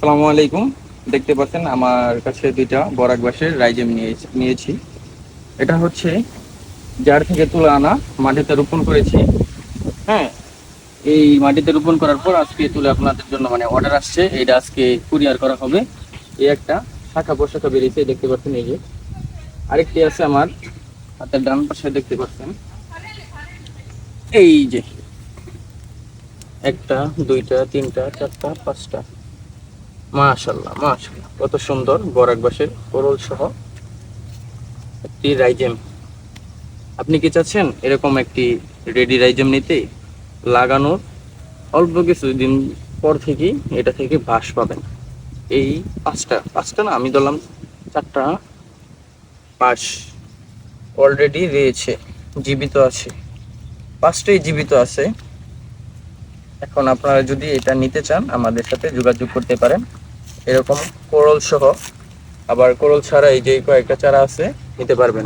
আসসালামু আলাইকুম। দেখতে পাচ্ছেন আমার কাছে দুইটা বরাক বাঁশের রাইজেম নিয়েছি। এটা হচ্ছে জার থেকে তুলে আনা, মাটিতে রোপণ করেছি। হ্যাঁ, এই মাটিতে রোপণ করার পর আজকে তুলে আপনাদের জন্য অর্ডার আসছে, এটা আজকে কুরিয়ার করা হবে। এই একটা শাখা পোশাখা বেরিয়েছে, দেখতে পাচ্ছেন। এই যে আরেকটি আছে আমার হাতের ডান পাশে, দেখতে পাচ্ছেন। এই যে একটা, দুইটা, তিনটা, চারটা, পাঁচটা। মাশাল্লাহ মাশাল্লাহ, কত সুন্দর বরাক বাঁশের কোরল সহ একটি রাইজেম। আপনি কি চাচ্ছেন এরকম একটি রেডি রাইজেম নিতে? লাগানোর অল্প কিছুদিন পর থেকেই এটা থেকে বাঁশ পাবেন। এই পাঁচটা পাঁচটা না, আমি ধরলাম চারটা বাঁশ অলরেডি রয়েছে, জীবিত আছে। পাঁচটাই জীবিত আছে। এখন আপনারা যদি এটা নিতে চান আমাদের সাথে যোগাযোগ করতে পারেন। এরকম কোরল সহ, আবার কোরল ছাড়া এই যে কয়েকটা চারা আছে, নিতে পারবেন।